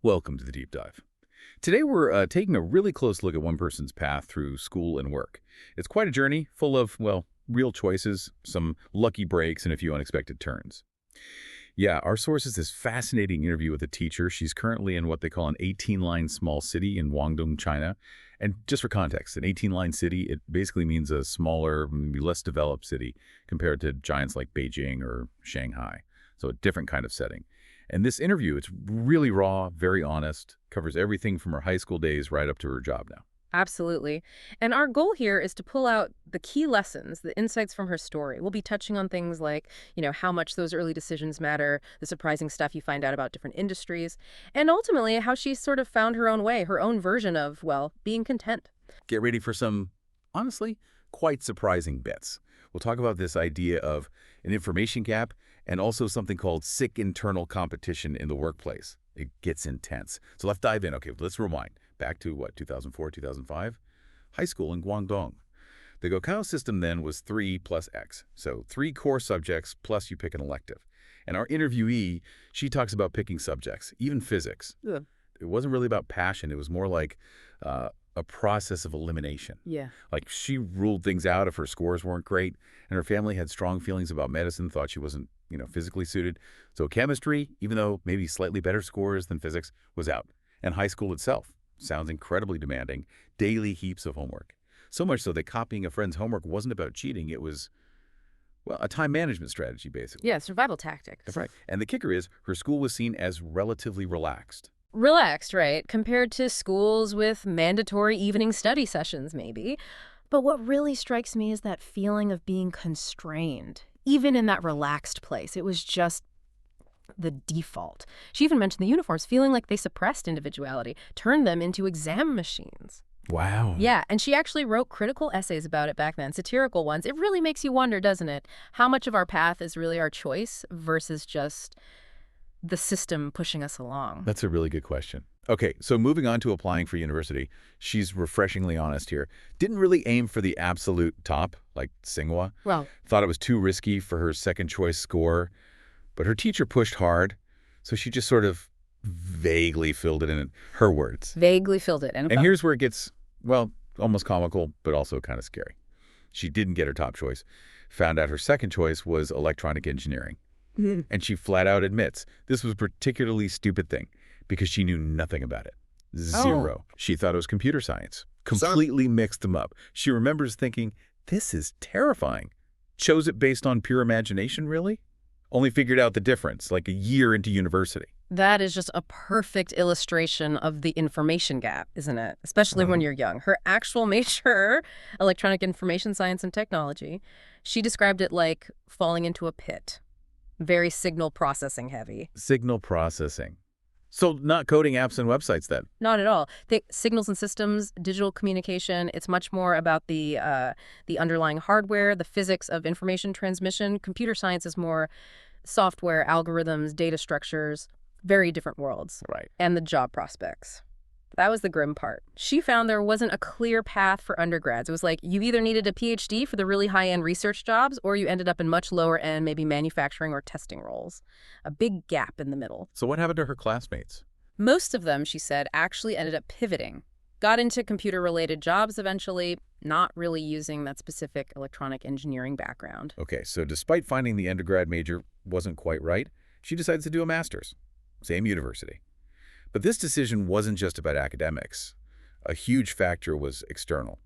Welcome to the Deep Dive. Today we're taking a really close look at one person's path through school and work. It's quite a journey full of, well, real choices, some lucky breaks, and a few unexpected turns. Yeah, our source is this fascinating interview with a teacher. She's currently in what they call an 18-line small city in Guangdong, China. And just for context, an 18-line city, it basically means a smaller, maybe less developed city compared to giants like Beijing or Shanghai. So a different kind of setting. And this interview, it's really raw, very honest, covers everything from her high school days right up to her job now. Absolutely. And our goal here is to pull out the key lessons, the insights from her story. We'll be touching on things like, how much those early decisions matter, the surprising stuff you find out about different industries, and ultimately how she sort of found her own way, her own version of, well, being content. Get ready for some, honestly, quite surprising bits. We'll talk about this idea of an information gap and also something called sick internal competition in the workplace. It gets intense. So let's dive in. Okay, let's rewind. Back to, 2004, 2005? High school in Guangdong. The Gaokao system then was 3 plus X. So 3 core subjects plus you pick an elective. And our interviewee, she talks about picking subjects, even physics. Yeah. It wasn't really about passion. It was more like a process of elimination. Yeah. Like she ruled things out if her scores weren't great, and her family had strong feelings about medicine, thought she wasn't, physically suited. So chemistry, even though maybe slightly better scores than physics, was out. And high school itself sounds incredibly demanding, daily heaps of homework. So much so that copying a friend's homework wasn't about cheating. It was, well, a time management strategy, basically. Yeah, survival tactics. That's right. And the kicker is her school was seen as relatively relaxed. Relaxed, right? Compared to schools with mandatory evening study sessions, maybe. But what really strikes me is that feeling of being constrained, even in that relaxed place. It was just the default. She even mentioned the uniforms, feeling like they suppressed individuality, turned them into exam machines. Wow. Yeah, and she actually wrote critical essays about it back then, satirical ones. It really makes you wonder, doesn't it? How much of our path is really our choice versus just the system pushing us along? That's a really good question. Okay, so moving on to applying for university, she's refreshingly honest here. Didn't really aim for the absolute top, like Tsinghua. Well, Thought it was too risky for her second choice score. But her teacher pushed hard, so she just sort of vaguely filled it in her words. vaguely filled it. And here's where it gets, well, almost comical, but also kind of scary. She didn't get her top choice. Found out her second choice was electronic engineering. And she flat out admits this was a particularly stupid thing because she knew nothing about it. Zero. She thought it was computer science. Completely mixed them up. She remembers thinking, this is terrifying. Chose it based on pure imagination, really? Only figured out the difference, like a year into university. That is just a perfect illustration of the information gap, isn't it? Especially when you're young. Her actual major, electronic information science and technology, she described it like falling into a pit. Very signal processing heavy. Signal processing. So not coding apps and websites then? Not at all. Signals and systems, digital communication, it's much more about the underlying hardware, the physics of information transmission. Computer science is more software, algorithms, data structures, very different worlds. Right. And the job prospects. That was the grim part. She found there wasn't a clear path for undergrads. It was like you either needed a PhD for the really high-end research jobs or you ended up in much lower-end, maybe manufacturing or testing roles. A big gap in the middle. So what happened to her classmates? Most of them, she said, actually ended up pivoting. Got into computer-related jobs eventually, not really using that specific electronic engineering background. Okay, so despite finding the undergrad major wasn't quite right, she decides to do a master's. Same university. But this decision wasn't just about academics. A huge factor was external.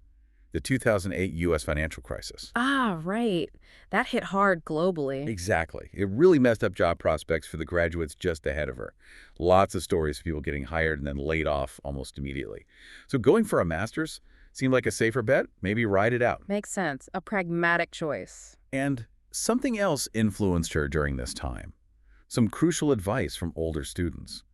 The 2008 U.S. financial crisis. Ah, right. That hit hard globally. Exactly. It really messed up job prospects for the graduates just ahead of her. Lots of stories of people getting hired and then laid off almost immediately. So going for a master's seemed like a safer bet. Maybe ride it out. Makes sense. A pragmatic choice. And something else influenced her during this time. Some crucial advice from older students.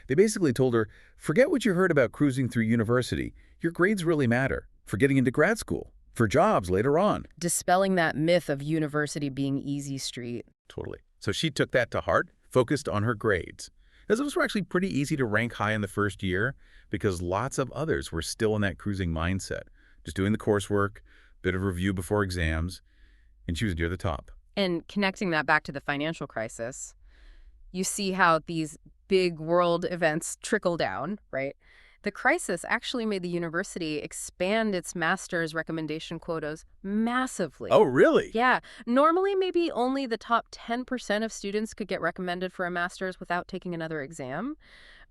They basically told her, forget what you heard about cruising through university. Your grades really matter for getting into grad school, for jobs later on. Dispelling that myth of university being easy street. Totally. So she took that to heart, focused on her grades. As those were actually pretty easy to rank high in the first year because lots of others were still in that cruising mindset, just doing the coursework, bit of review before exams, and she was near the top. And connecting that back to the financial crisis, you see how these big world events trickle down, right? The crisis actually made the university expand its master's recommendation quotas Oh, massively. really? Yeah, normally maybe only the top 10% of students could get recommended for a master's without taking another exam.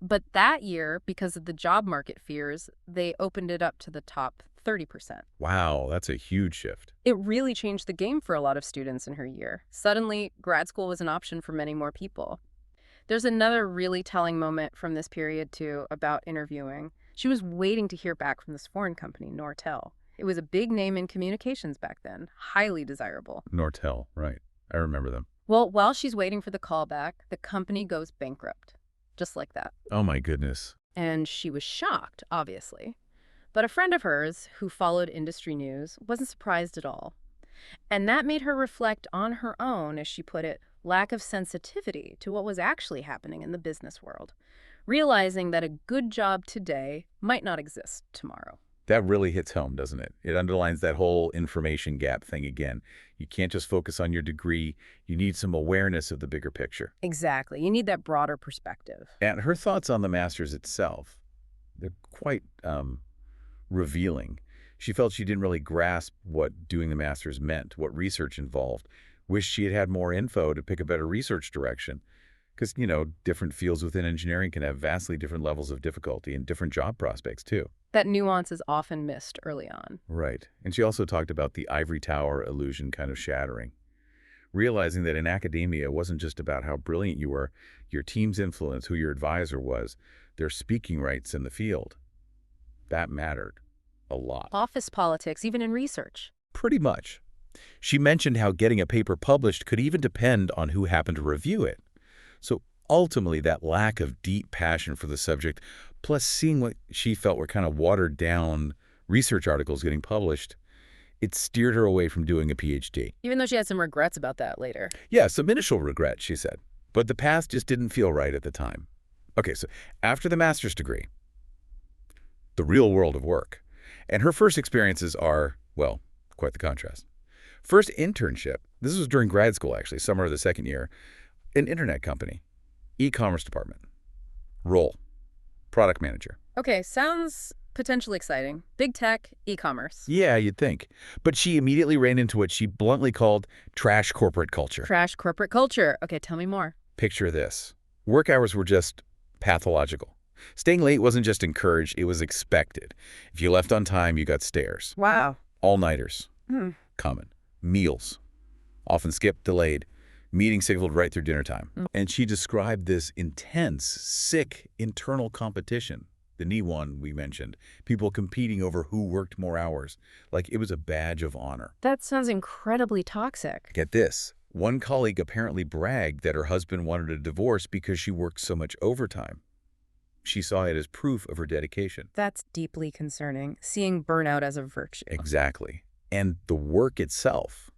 But that year, because of the job market fears, they opened it up to the top 30%. Wow, that's a huge shift. It really changed the game for a lot of students in her year. Suddenly, grad school was an option for many more people. There's another really telling moment from this period, too, about interviewing. She was waiting to hear back from this foreign company, Nortel. It was a big name in communications back then, highly desirable. Nortel, right. I remember them. Well, while she's waiting for the callback, the company goes bankrupt. Just like that. Oh, my goodness. And she was shocked, obviously. But a friend of hers, who followed industry news, wasn't surprised at all. And that made her reflect on her own, as she put it, lack of sensitivity to what was actually happening in the business world, realizing that a good job today might not exist tomorrow. That really hits home, doesn't it? It underlines that whole information gap thing again. You can't just focus on your degree. You need some awareness of the bigger picture. Exactly. You need that broader perspective. And her thoughts on the master's itself, they're quite revealing. She felt she didn't really grasp what doing the master's meant, what research involved. Wished she had had more info to pick a better research direction. Because, different fields within engineering can have vastly different levels of difficulty and different job prospects, too. That nuance is often missed early on. Right. And she also talked about the ivory tower illusion kind of shattering. Realizing that in academia, it wasn't just about how brilliant you were, your team's influence, who your advisor was, their speaking rights in the field. That mattered a lot. Office politics, even in research. Pretty much. She mentioned how getting a paper published could even depend on who happened to review it. So ultimately, that lack of deep passion for the subject, plus seeing what she felt were kind of watered down research articles getting published, it steered her away from doing a PhD. Even though she had some regrets about that later. Yeah, some initial regret, she said. But the path just didn't feel right at the time. Okay, so after the master's degree, the real world of work. And her first experiences are, well, quite the contrast. First internship, this was during grad school actually, summer of the second year, an internet company, e-commerce department. Role, product manager. Okay, sounds potentially exciting. Big tech, e-commerce. Yeah, you'd think. But she immediately ran into what she bluntly called trash corporate culture. Trash corporate culture. Okay, tell me more. Picture this. Work hours were just pathological. Staying late wasn't just encouraged, it was expected. If you left on time, you got stares. Wow. All-nighters. Common. Meals. Often skipped, delayed. Meeting signaled right through dinner time. And she described this intense, sick internal competition. The knee one we mentioned. People competing over who worked more hours. Like it was a badge of honor. That sounds incredibly toxic. Get this. One colleague apparently bragged that her husband wanted a divorce because she worked so much overtime. She saw it as proof of her dedication. That's deeply concerning, seeing burnout as a virtue. Exactly. And the work itself.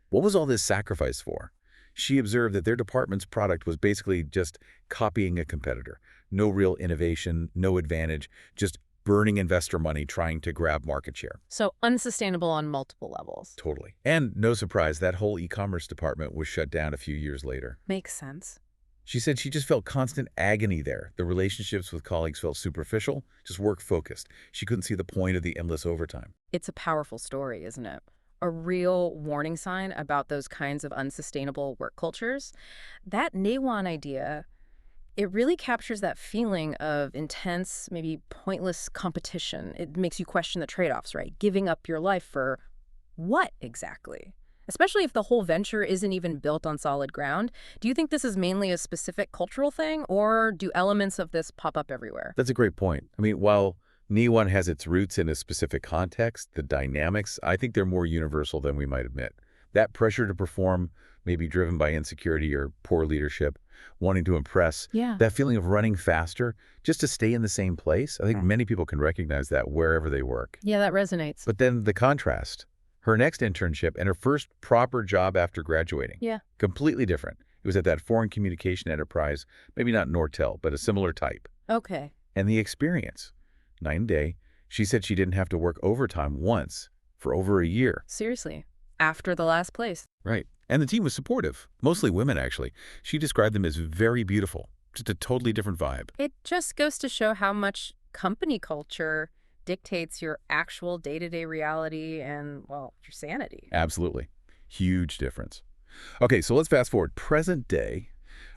What was all this sacrifice for? She observed that their department's product was basically just copying a competitor. No real innovation, no advantage, just burning investor money trying to grab market share. So unsustainable on multiple levels. Totally. And no surprise, that whole e-commerce department was shut down a few years later. Makes sense. She said she just felt constant agony there. The relationships with colleagues felt superficial, just work-focused. She couldn't see the point of the endless overtime. It's a powerful story, isn't it? A real warning sign about those kinds of unsustainable work cultures. That Neiwan idea, it really captures that feeling of intense, maybe pointless competition. It makes you question the trade-offs, right? Giving up your life for what exactly? Especially if the whole venture isn't even built on solid ground. Do you think this is mainly a specific cultural thing, or do elements of this pop up everywhere? That's a great point. I mean, while Nihon has its roots in a specific context, the dynamics, I think they're more universal than we might admit. That pressure to perform may be driven by insecurity or poor leadership, wanting to impress. Yeah. That feeling of running faster just to stay in the same place. I think many people can recognize that wherever they work. Yeah, that resonates. But then the contrast. Her next internship and her first proper job after graduating. Yeah. Completely different. It was at that foreign communication enterprise, maybe not Nortel, but a similar type. Okay. And the experience. Night and day, she said she didn't have to work overtime once for over a year. Seriously. After the last place. Right. And the team was supportive. Mostly women, actually. She described them as very beautiful. Just a totally different vibe. It just goes to show how much company culture dictates your actual day-to-day reality and, well, your sanity. Absolutely. Huge difference. Okay, so let's fast forward. Present day,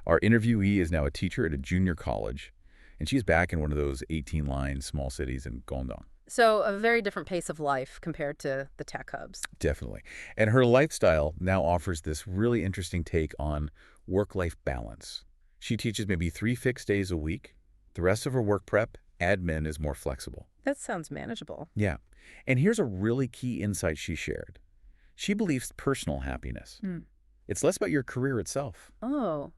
our interviewee is now a teacher at a junior college, and she's back in one of those 18-line small cities in Guangdong. So a very different pace of life compared to the tech hubs. Definitely. And her lifestyle now offers this really interesting take on work-life balance. She teaches maybe 3 fixed days a week. The rest of her work prep, admin, is more flexible. That sounds manageable. Yeah. And here's a really key insight she shared. She believes personal happiness. Hmm. It's less about your career itself. Oh,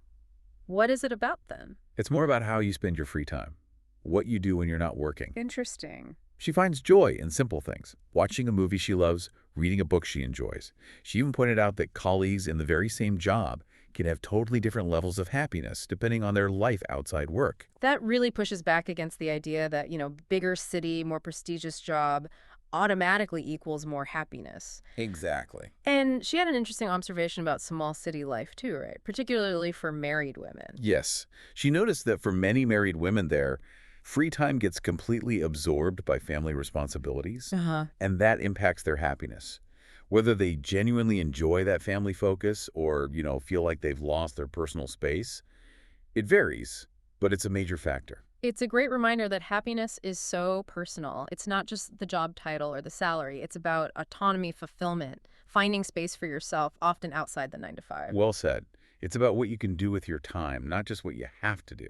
what is it about then? It's more about how you spend your free time, what you do when you're not working. Interesting. She finds joy in simple things, watching a movie she loves, reading a book she enjoys. She even pointed out that colleagues in the very same job can have totally different levels of happiness depending on their life outside work. That really pushes back against the idea that, bigger city, more prestigious job automatically equals more happiness. Exactly. And she had an interesting observation about small city life too, right? Particularly for married women. Yes. She noticed that for many married women there, free time gets completely absorbed by family responsibilities, Uh-huh. and that impacts their happiness. Whether they genuinely enjoy that family focus or, feel like they've lost their personal space, it varies, but it's a major factor. It's a great reminder that happiness is so personal. It's not just the job title or the salary. It's about autonomy, fulfillment, finding space for yourself, often outside the 9 to 5. Well said. It's about what you can do with your time, not just what you have to do.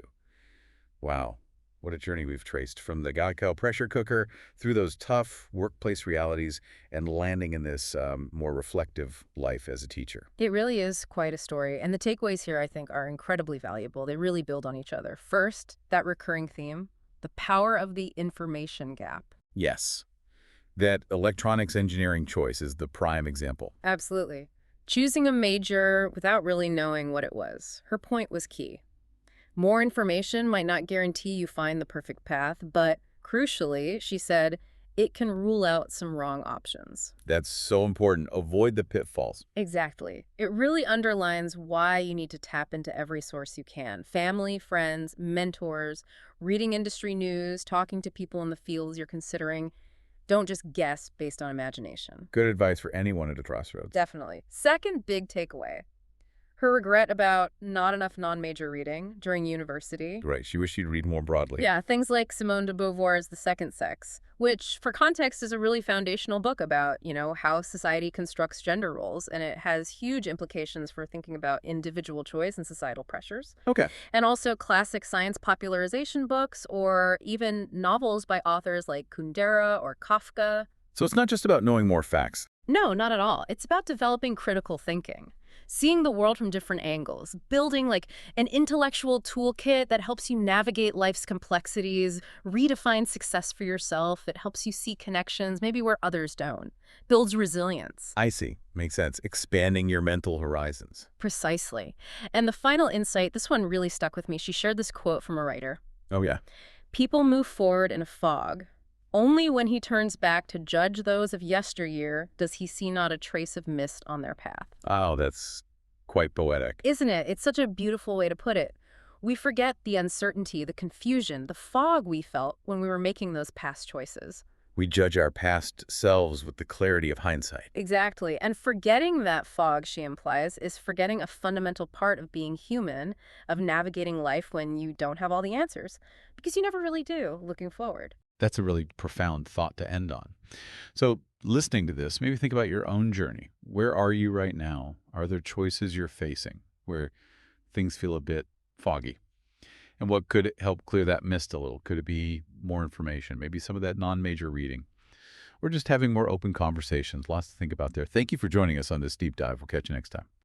Wow. What a journey we've traced from the Gaokao pressure cooker through those tough workplace realities and landing in this more reflective life as a teacher. It really is quite a story. And the takeaways here, I think, are incredibly valuable. They really build on each other. First, that recurring theme, the power of the information gap. Yes, that electronics engineering choice is the prime example. Absolutely. Choosing a major without really knowing what it was. Her point was key. More information might not guarantee you find the perfect path, but crucially, she said, it can rule out some wrong options. That's so important. Avoid the pitfalls. Exactly. It really underlines why you need to tap into every source you can. Family, friends, mentors, reading industry news, talking to people in the fields you're considering. Don't just guess based on imagination. Good advice for anyone at a crossroads. Definitely. Second big takeaway. Her regret about not enough non-major reading during university. Right. She wished she'd read more broadly. Yeah, things like Simone de Beauvoir's The Second Sex, which, for context, is a really foundational book about, how society constructs gender roles, and it has huge implications for thinking about individual choice and societal pressures. Okay. And also classic science popularization books, or even novels by authors like Kundera or Kafka. So it's not just about knowing more facts. No, not at all. It's about developing critical thinking. Seeing the world from different angles, building like an intellectual toolkit that helps you navigate life's complexities, redefine success for yourself. It helps you see connections maybe where others don't, builds resilience. I see. Makes sense. Expanding your mental horizons. Precisely. And the final insight, this one really stuck with me. She shared this quote from a writer. Oh, yeah. People move forward in a fog. Only when he turns back to judge those of yesteryear does he see not a trace of mist on their path. Oh, that's quite poetic. Isn't it? It's such a beautiful way to put it. We forget the uncertainty, the confusion, the fog we felt when we were making those past choices. We judge our past selves with the clarity of hindsight. Exactly. And forgetting that fog, she implies, is forgetting a fundamental part of being human, of navigating life when you don't have all the answers. Because you never really do, looking forward. That's a really profound thought to end on. So listening to this, maybe think about your own journey. Where are you right now? Are there choices you're facing where things feel a bit foggy? And what could help clear that mist a little? Could it be more information, maybe some of that non-major reading, or just having more open conversations? Lots to think about there. Thank you for joining us on this deep dive. We'll catch you next time.